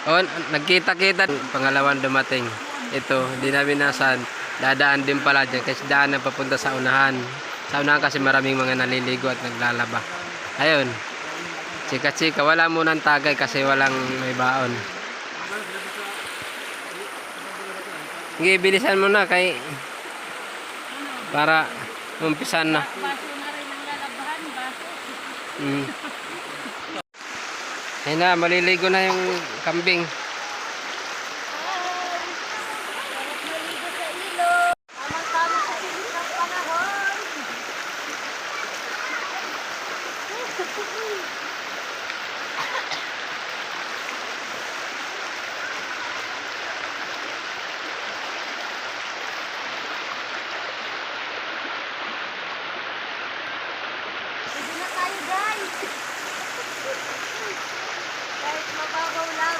Oh, nagkita-kita. Pangalawang dumating. Ito, hindi namin nasan. Dadaan din pala dyan kasi daan na papunta sa unahan. Sa unahan kasi maraming mga naliligo at naglalaba. Ayun. Chika-chika. Wala munang tagay kasi walang may baon. Sige, bilisan mo na kay para umpisan na. Baso na rin ang lalabahan, baso. Ayun na, maliligo na yung kambing. Sarap maligo sa ilog. Tamang-tama sa sinig ng panahon. Pwede na tayo, guys. Kahit mababaw lang.